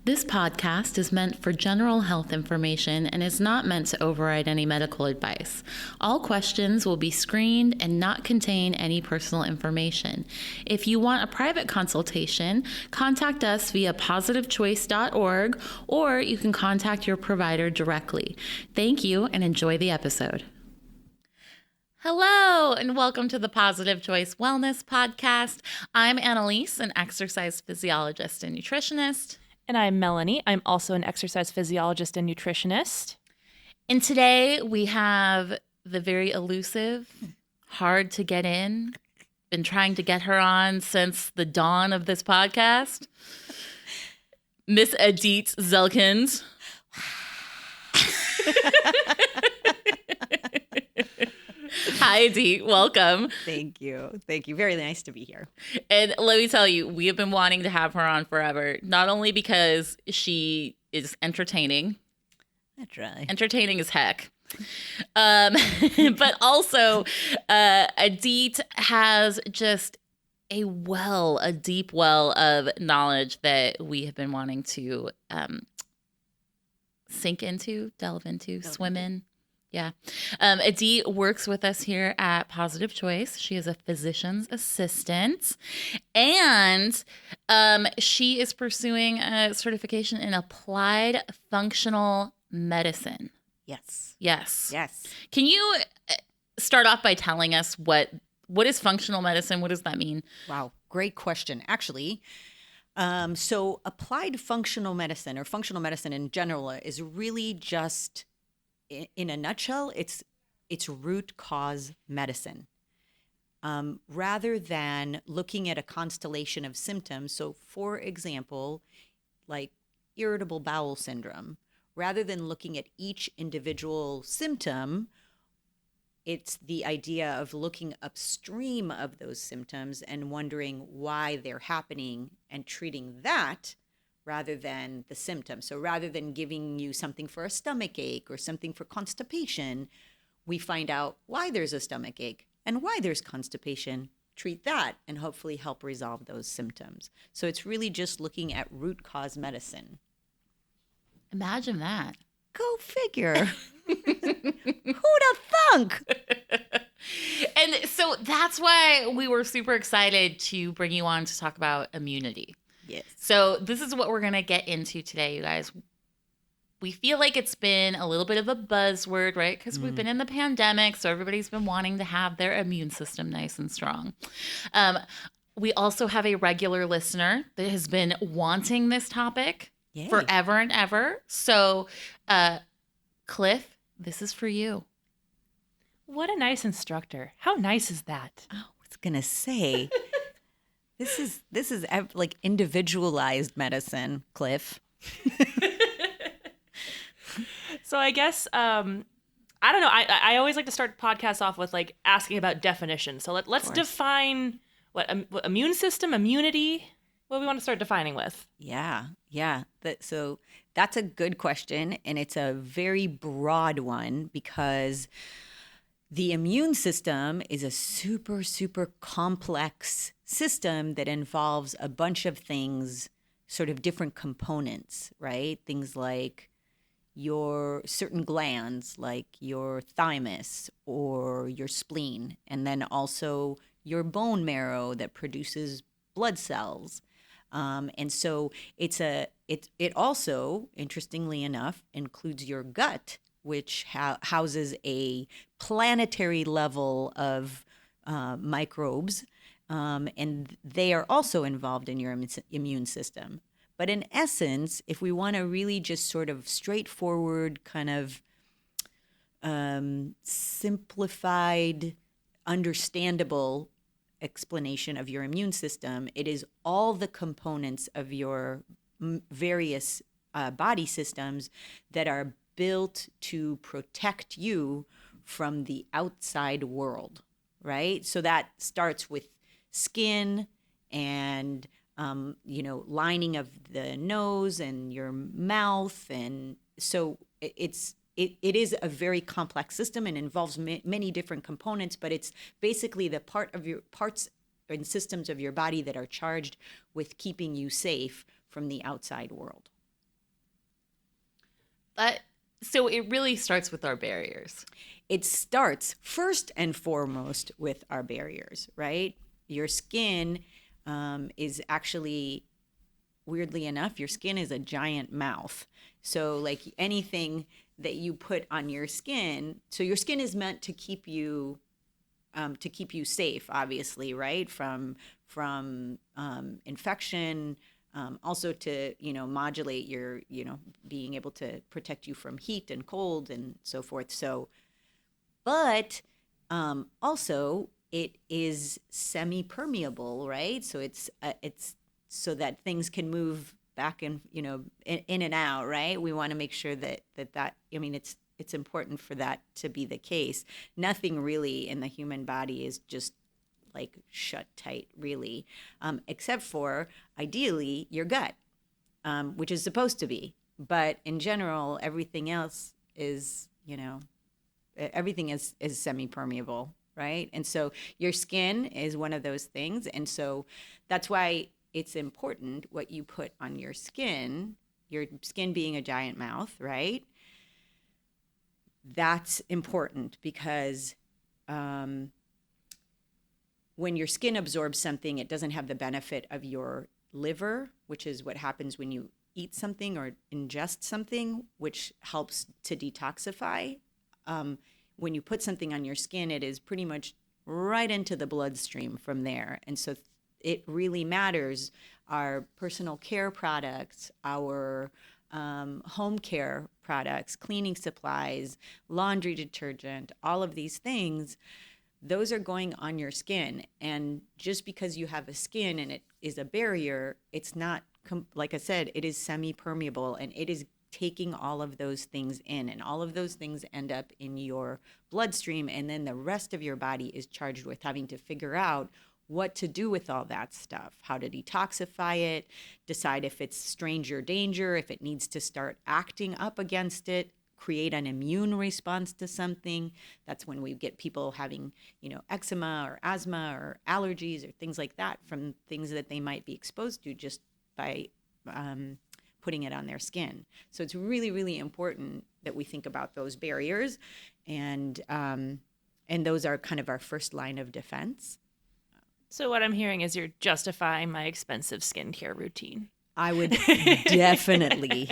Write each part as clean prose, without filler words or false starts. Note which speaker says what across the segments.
Speaker 1: This podcast is meant for general health information and is not meant to override any medical advice. All questions will be screened and not contain any personal information. If you want a private consultation, contact us via positivechoice.org, or you can contact your provider directly. Thank you and enjoy the episode. Hello, and welcome to the Positive Choice Wellness Podcast. I'm Annalise, an exercise physiologist and nutritionist.
Speaker 2: And I'm Melanie. I'm also an exercise physiologist and nutritionist.
Speaker 1: And today we have the very elusive, hard to get in, been trying to get her on since the dawn of this podcast, Miss Edith Zelkins. Hi, Edith. Welcome.
Speaker 3: Thank you. Thank you. Very nice to be here.
Speaker 1: And let me tell you, we have been wanting to have her on forever, not only because she is entertaining.
Speaker 3: That's right.
Speaker 1: Entertaining as heck. But also, Edith has just a deep well of knowledge that we have been wanting to delve into, swim in. Yeah. Edith works with us here at Positive Choice. She is a physician's assistant, and she is pursuing a certification in applied functional medicine.
Speaker 3: Yes.
Speaker 1: Yes.
Speaker 3: Yes.
Speaker 1: Can you start off by telling us what is functional medicine? What does that mean?
Speaker 3: Wow. Great question. Actually, so applied functional medicine, or functional medicine in general, is really just, in a nutshell, it's root cause medicine. Rather than looking at a constellation of symptoms. So for example, like irritable bowel syndrome, rather than looking at each individual symptom, it's the idea of looking upstream of those symptoms and wondering why they're happening and treating that rather than the symptom. So rather than giving you something for a stomach ache or something for constipation, we find out why there's a stomach ache and why there's constipation, treat that, and hopefully help resolve those symptoms. So it's really just looking at root cause medicine.
Speaker 1: Imagine that.
Speaker 3: Go figure. Who'da thunk?
Speaker 1: And so that's why we were super excited to bring you on to talk about immunity.
Speaker 3: Yes.
Speaker 1: So this is what we're going to get into today, you guys. We feel like it's been a little bit of a buzzword, right? Because we've been in the pandemic, so everybody's been wanting to have their immune system nice and strong. We also have a regular listener that has been wanting this topic forever and ever. So, Cliff, this is for you.
Speaker 2: What a nice instructor. How nice is that?
Speaker 3: Oh, I was going to say... This is like individualized medicine, Cliff.
Speaker 2: So I guess, I don't know. I always like to start podcasts off with like asking about definitions. So let's define what immune system, immunity, what we want to start defining with.
Speaker 3: Yeah. So that's a good question. And it's a very broad one because the immune system is a super, super complex system that involves a bunch of things, sort of different components, right? Things like your certain glands, like your thymus or your spleen, and then also your bone marrow that produces blood cells. And so it also, interestingly enough, includes your gut, which houses a planetary level of microbes, and they are also involved in your immune system. But in essence, if we want to really just sort of straightforward, kind of simplified, understandable explanation of your immune system, it is all the components of your various body systems that are built to protect you from the outside world, right? So that starts with skin and, lining of the nose and your mouth. And so it is a very complex system and involves many different components, but it's basically the parts and systems of your body that are charged with keeping you safe from the outside world.
Speaker 1: So it really starts with our barriers.
Speaker 3: It starts first and foremost with our barriers, right? Your skin is actually, weirdly enough, your skin is a giant mouth. So like anything that you put on your skin, so your skin is meant to keep you safe, obviously, right? From infection, also to, modulate your, being able to protect you from heat and cold and so forth. So, but also it is semi-permeable, right? So it's so that things can move back and, in and out, right? We want to make sure that I mean, it's important for that to be the case. Nothing really in the human body is just like shut tight, really, except for ideally your gut, which is supposed to be. But in general, everything else is, everything is semi-permeable, right? And so your skin is one of those things. And so that's why it's important what you put on your skin being a giant mouth, right? That's important because when your skin absorbs something, it doesn't have the benefit of your liver, which is what happens when you eat something or ingest something, which helps to detoxify. When you put something on your skin, it is pretty much right into the bloodstream from there. And so it really matters. Our personal care products, our home care products, cleaning supplies, laundry detergent, all of these things, those are going on your skin. And just because you have a skin and it is a barrier, it's not, like I said, it is semi-permeable, and it is taking all of those things in, and all of those things end up in your bloodstream. And then the rest of your body is charged with having to figure out what to do with all that stuff, how to detoxify it, decide if it's stranger danger, if it needs to start acting up against it, create an immune response to something. That's when we get people having, eczema or asthma or allergies or things like that from things that they might be exposed to just by putting it on their skin. So it's really, really important that we think about those barriers, and those are kind of our first line of defense.
Speaker 2: So what I'm hearing is you're justifying my expensive skincare routine.
Speaker 3: I would definitely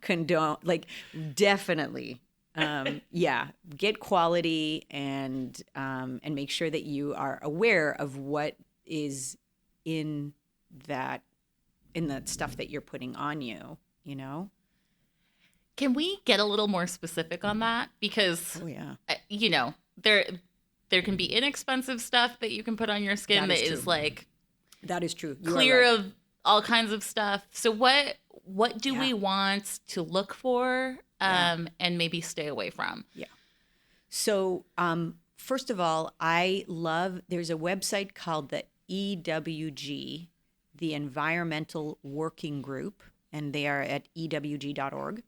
Speaker 3: condone, definitely, get quality and make sure that you are aware of what is in that stuff that you're putting on you,
Speaker 1: Can we get a little more specific on that? Because, there can be inexpensive stuff that you can put on your skin that is
Speaker 3: that is true.
Speaker 1: Clear of all kinds of stuff. So what do we want to look for and maybe stay away from?
Speaker 3: Yeah. So first of all, there's a website called the EWG, the Environmental Working Group, and they are at ewg.org.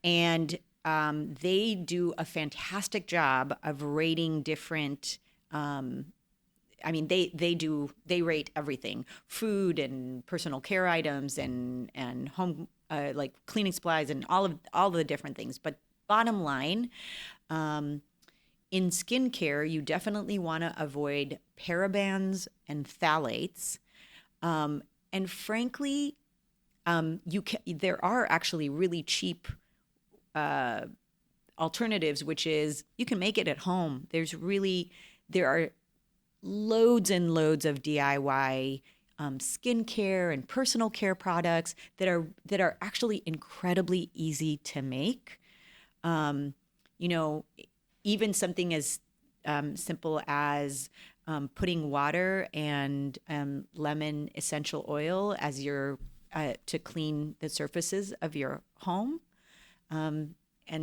Speaker 3: And they do a fantastic job of rating different, they rate everything, food and personal care items and home, cleaning supplies and all the different things. But bottom line, in skincare, you definitely want to avoid parabens and phthalates. And frankly, there are actually really cheap alternatives, which is you can make it at home. There are loads and loads of DIY skincare and personal care products that are actually incredibly easy to make. Even something as simple as putting water and lemon essential oil as to clean the surfaces of your home. And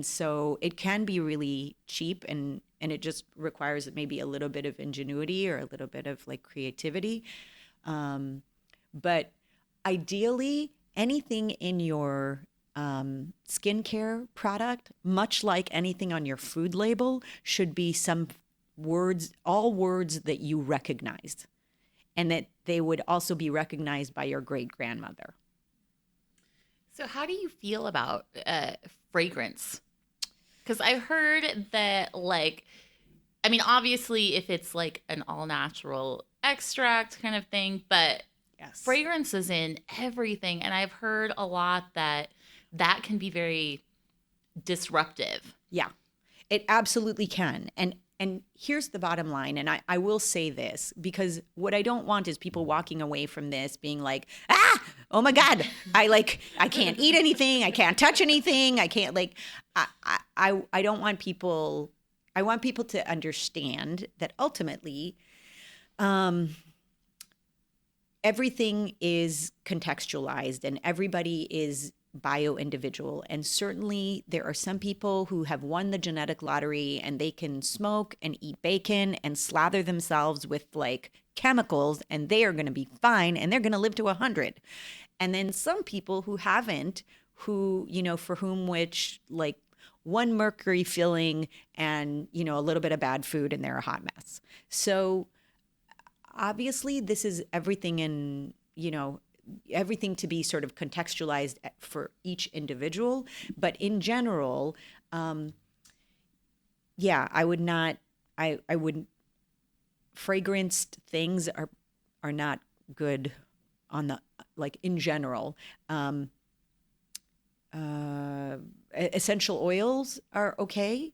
Speaker 3: so it can be really cheap, and it just requires maybe a little bit of ingenuity or a little bit of creativity. But ideally, anything in your skincare product, much like anything on your food label, should be all words that you recognized, and that they would also be recognized by your great-grandmother.
Speaker 1: So how do you feel about fragrance? Because I heard that, like, I mean, obviously, if it's like an all natural extract kind of thing, but
Speaker 3: Yes.
Speaker 1: fragrance is in everything. And I've heard a lot that that can be very disruptive.
Speaker 3: Yeah, it absolutely can. And here's the bottom line. And I will say this, because what I don't want is people walking away from this being like, oh my God, I can't eat anything. I can't touch anything. I can't I don't want people, I want people to understand that ultimately, everything is contextualized and everybody is bio-individual. And certainly there are some people who have won the genetic lottery and they can smoke and eat bacon and slather themselves with like chemicals and they are going to be fine and they're going to live to 100. And then some people who haven't, who, you know, for whom which like one mercury filling and, you know, a little bit of bad food and they're a hot mess. So obviously this is everything in, you know, everything to be sort of contextualized for each individual. But in general, yeah, I would not, I wouldn't, fragranced things are not good on the, like in general. Essential oils are okay.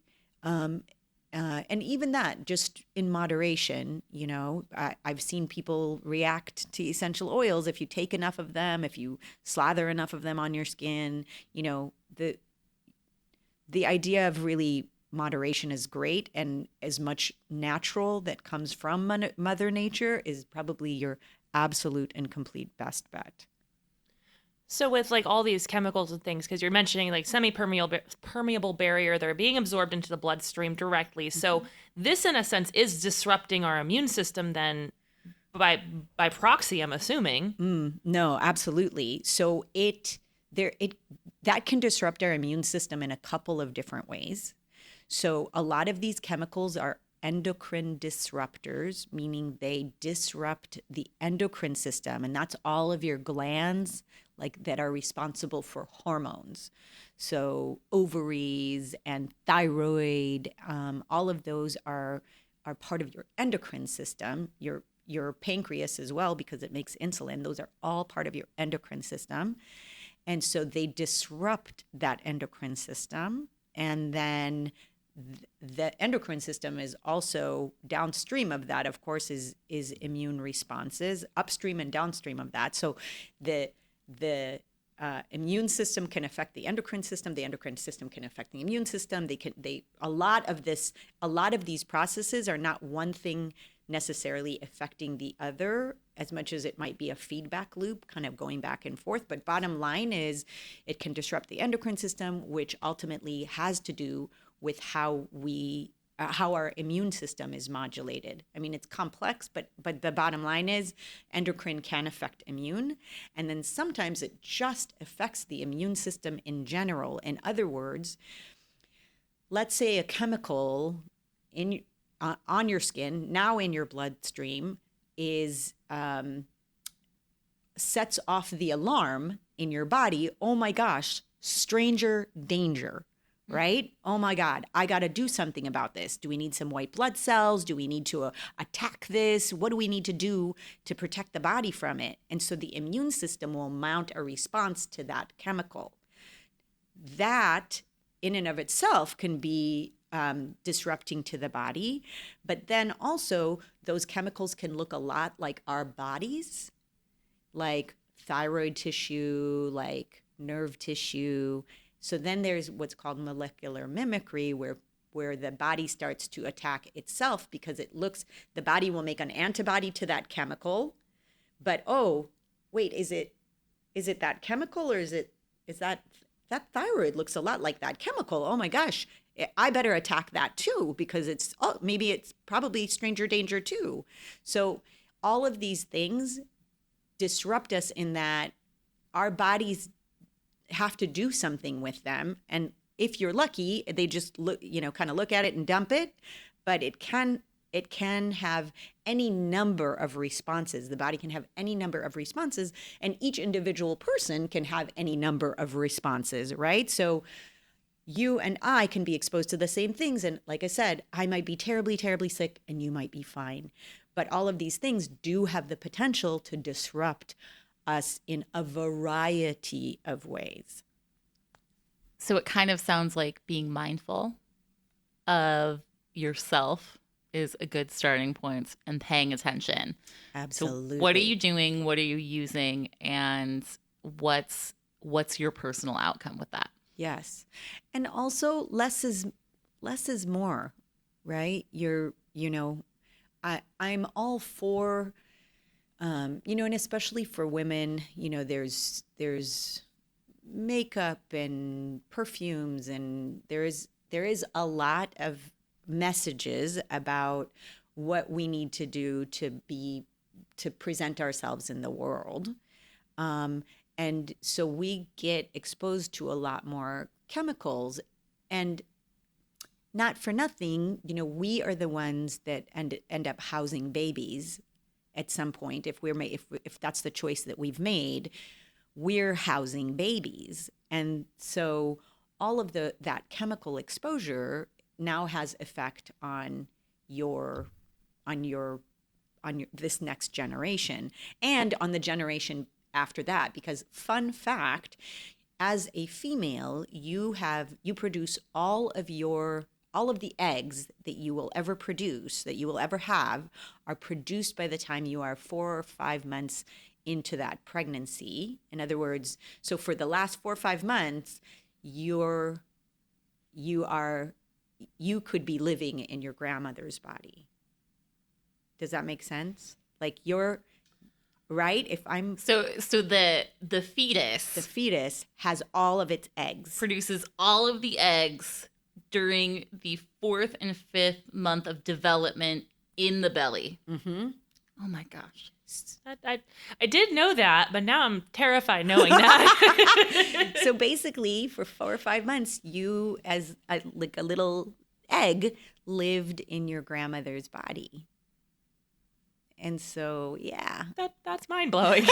Speaker 3: And even that, just in moderation, you know, I've seen people react to essential oils. If you take enough of them, if you slather enough of them on your skin, you know, the idea of really moderation is great. And as much natural that comes from Mother Nature is probably your absolute and complete best bet.
Speaker 2: So with like all these chemicals and things, because you're mentioning like semi-permeable barrier, they're being absorbed into the bloodstream directly. So this, in a sense, is disrupting our immune system then by proxy, I'm assuming.
Speaker 3: No, absolutely. So that can disrupt our immune system in a couple of different ways. So a lot of these chemicals are endocrine disruptors, meaning they disrupt the endocrine system, and that's all of your glands like that are responsible for hormones. So ovaries and thyroid, all of those are part of your endocrine system. Your pancreas as well, because it makes insulin. Those are all part of your endocrine system. And so they disrupt that endocrine system. And then the endocrine system is also downstream of that, of course, is immune responses, upstream and downstream of that. So the immune system can affect the endocrine system can affect the immune system. A lot of these processes are not one thing necessarily affecting the other, as much as it might be a feedback loop kind of going back and forth. But bottom line is it can disrupt the endocrine system, which ultimately has to do with how our immune system is modulated. I mean, it's complex, but the bottom line is endocrine can affect immune. And then sometimes it just affects the immune system in general. In other words, let's say a chemical on your skin, now in your bloodstream, is sets off the alarm in your body. Oh my gosh, stranger danger. Right? Oh my God, I got to do something about this. Do we need some white blood cells? Do we need to attack this? What do we need to do to protect the body from it? And so the immune system will mount a response to that chemical. That in and of itself can be disrupting to the body. But then also those chemicals can look a lot like our bodies, like thyroid tissue, like nerve tissue. So then there's what's called molecular mimicry, where the body starts to attack itself because the body will make an antibody to that chemical. But oh, wait, is it that chemical, or is that thyroid looks a lot like that chemical? Oh my gosh, I better attack that too, because maybe it's probably stranger danger too. So all of these things disrupt us in that our bodies have to do something with them. And if you're lucky, they just kind of look at it and dump it. But it can it can have any number of responses. The body can have any number of responses, and each individual person can have any number of responses, right? So you and I can be exposed to the same things. And like I said, I might be terribly, terribly sick and you might be fine. But all of these things do have the potential to disrupt us in a variety of ways.
Speaker 1: So it kind of sounds like being mindful of yourself is a good starting point, and paying attention.
Speaker 3: Absolutely.
Speaker 1: So what are you doing? What are you using? And what's your personal outcome with that?
Speaker 3: Yes. And also less is more, right? I'm all for, and especially for women, there's makeup and perfumes, and there is a lot of messages about what we need to do to present ourselves in the world. And so we get exposed to a lot more chemicals, and not for nothing, we are the ones that end up housing babies at some point. If that's the choice that we've made, we're housing babies. And so all of that chemical exposure now has effect on this next generation and on the generation after that. Because fun fact, as a female, you produce all of the eggs that you will ever produce, that you will ever have, are produced by the time you are 4 or 5 months into that pregnancy. In other words, so for the last 4 or 5 months, you could be living in your grandmother's body. Does that make sense? Like you're right. If I'm
Speaker 1: so the fetus
Speaker 3: has all of its eggs,
Speaker 1: produces all of the eggs during the 4th and 5th month of development in the belly.
Speaker 3: Mm-hmm.
Speaker 1: Oh my gosh.
Speaker 2: I did know that, but now I'm terrified knowing that.
Speaker 3: So basically, for 4 or 5 months, you, as a little egg, lived in your grandmother's body. And so, yeah.
Speaker 2: That's mind-blowing.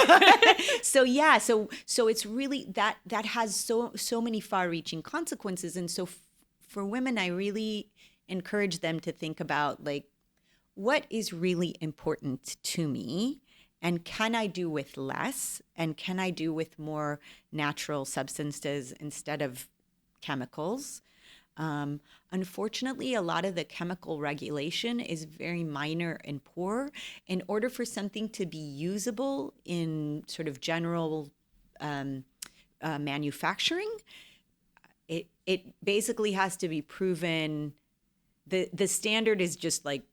Speaker 3: So it's really that has so many far-reaching consequences. And so for women, I really encourage them to think about, like, what is really important to me, and can I do with less, and can I do with more natural substances instead of chemicals? Unfortunately, a lot of the chemical regulation is very minor and poor. In order for something to be usable in sort of general manufacturing, it basically has to be proven. The standard is just like,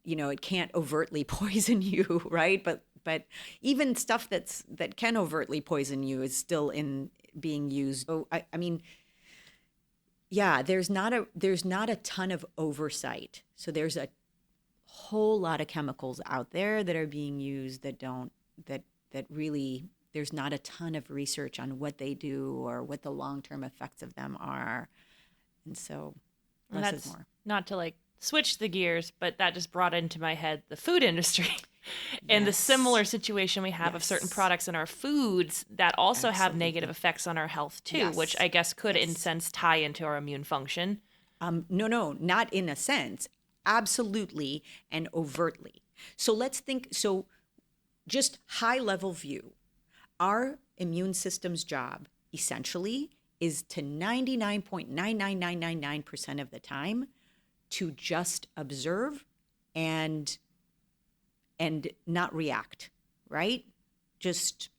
Speaker 3: it can't overtly poison you, right? But even stuff that can overtly poison you is still being used. So I mean, yeah, there's not a ton of oversight. So there's a whole lot of chemicals out there that are being used that really, there's not a ton of research on what they do or what the long-term effects of them are. And so less is more.
Speaker 2: Not to switch the gears, but that just brought into my head the food industry and the similar situation we have of certain products in our foods that also have negative effects on our health too, which I guess could in a sense tie into our immune function.
Speaker 3: No, not in a sense. Absolutely and overtly. So let's think, just high level view. Our immune system's job essentially is to 99.99999% of the time to just observe and not react, right? Just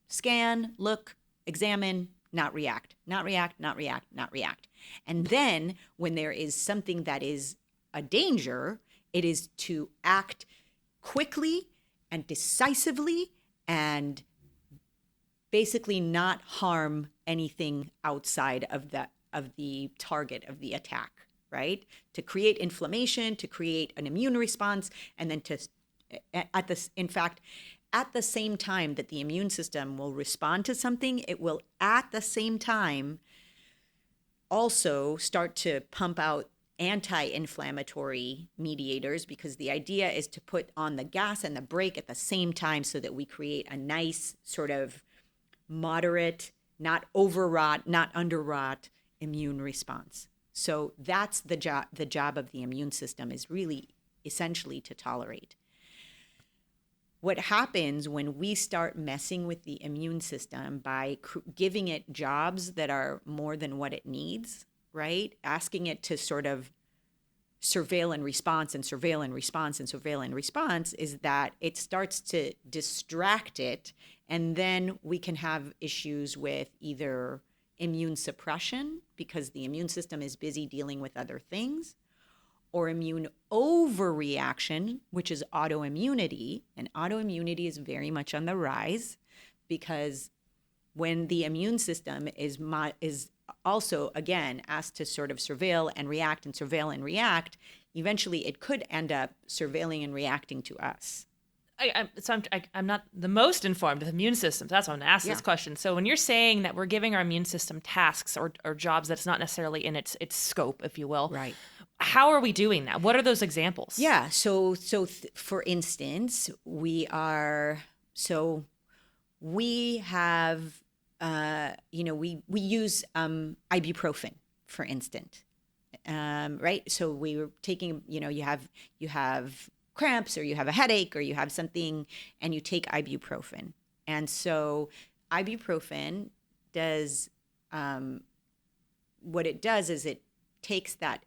Speaker 3: scan, look, examine, not react, not react, not react, not react. And then when there is something that is a danger, it is to act quickly and decisively and basically not harm anything outside of the target of the attack. Right? To create inflammation, to create an immune response, and then at the same time that the immune system will respond to something, it will at the same time also start to pump out anti-inflammatory mediators, because the idea is to put on the gas and the brake at the same time so that we create a nice sort of moderate, not overwrought, not underwrought immune response. So that's the job of the immune system, is really essentially to tolerate. What happens when we start messing with the immune system by giving it jobs that are more than what it needs, right? Asking it to sort of surveil and response and surveil and response and surveil and response, is that it starts to distract it. And then we can have issues with either immune suppression, because the immune system is busy dealing with other things, or immune overreaction, which is autoimmunity. And autoimmunity is very much on the rise, because when the immune system is also, again, asked to sort of surveil and react and surveil and react, eventually it could end up surveilling and reacting to us.
Speaker 2: I'm not the most informed of immune systems. That's why I'm going to ask this question. So when you're saying that we're giving our immune system tasks or jobs that's not necessarily in its scope, if you will,
Speaker 3: right?
Speaker 2: How are we doing that? What are those examples?
Speaker 3: Yeah. For instance, we have, we use ibuprofen, for instance, right? So we were taking, you have cramps, or you have a headache, or you have something, and you take ibuprofen. And so ibuprofen does, what it does is it takes that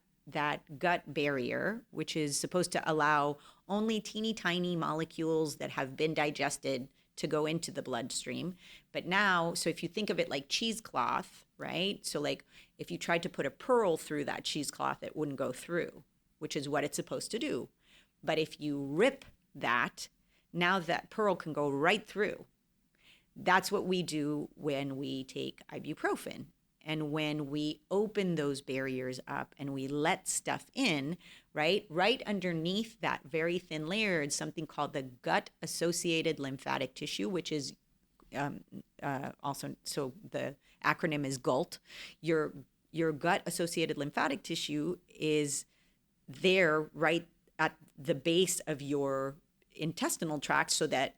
Speaker 3: gut barrier, which is supposed to allow only teeny tiny molecules that have been digested to go into the bloodstream. But now, so if you think of it like cheesecloth, right? So like if you tried to put a pearl through that cheesecloth, it wouldn't go through, which is what it's supposed to do. But if you rip that, now that pearl can go right through. That's what we do when we take ibuprofen. And when we open those barriers up and we let stuff in, right underneath that very thin layer is something called the gut-associated lymphatic tissue, which is also, so the acronym is GALT. Your gut-associated lymphatic tissue is there right at the base of your intestinal tract, so that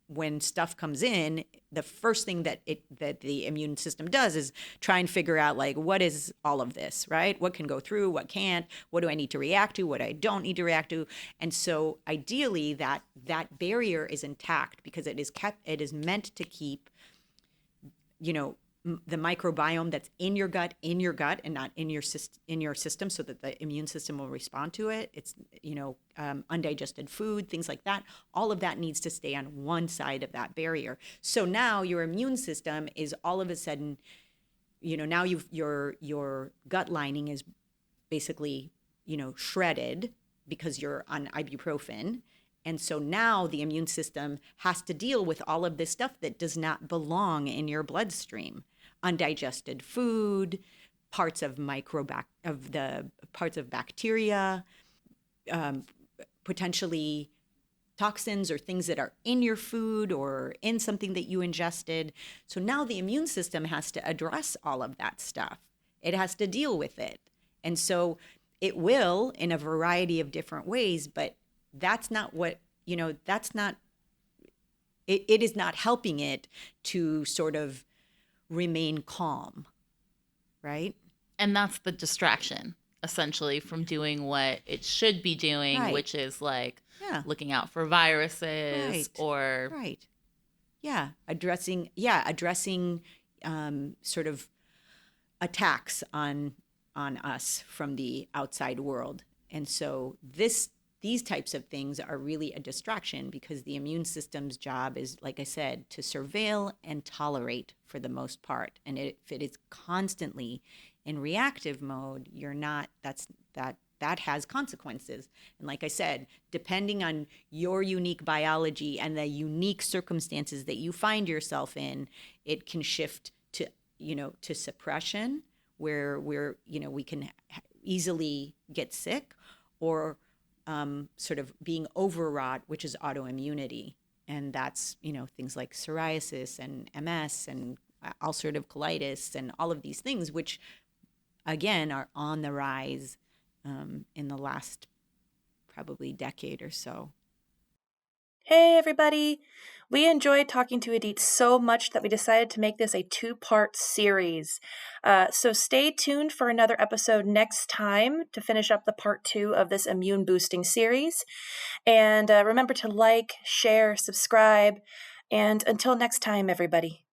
Speaker 3: when stuff comes in, the first thing that the immune system does is try and figure out, like, what is all of this, right? What can go through, what can't, what do I need to react to, what I don't need to react to. And so ideally that barrier is intact, because it is meant to keep, the microbiome that's in your gut, and not in your system, so that the immune system will respond to it. It's, undigested food, things like that. All of that needs to stay on one side of that barrier. So now your immune system is all of a sudden, now your gut lining is basically, shredded, because you're on ibuprofen. And so now the immune system has to deal with all of this stuff that does not belong in your bloodstream. Undigested food, parts of bacteria, potentially toxins or things that are in your food or in something that you ingested. So now the immune system has to address all of that stuff. It has to deal with it. And so it will in a variety of different ways, but that's not what, it is not helping it to sort of remain calm, right?
Speaker 1: And that's the distraction, essentially, from doing what it should be doing,
Speaker 3: Right.
Speaker 1: which is like looking out for viruses or
Speaker 3: addressing sort of attacks on us from the outside world. And so these types of things are really a distraction, because the immune system's job is, like I said, to surveil and tolerate for the most part. And if it is constantly in reactive mode, that has consequences. And like I said, depending on your unique biology and the unique circumstances that you find yourself in, it can shift to suppression, where we can easily get sick, or sort of being overwrought, which is autoimmunity. And that's, things like psoriasis and MS and ulcerative colitis and all of these things, which, again, are on the rise in the last probably decade or so.
Speaker 4: Hey, everybody. We enjoyed talking to Edith so much that we decided to make this a 2-part series. So stay tuned for another episode next time to finish up the part 2 of this immune boosting series. And remember to like, share, subscribe. And until next time, everybody.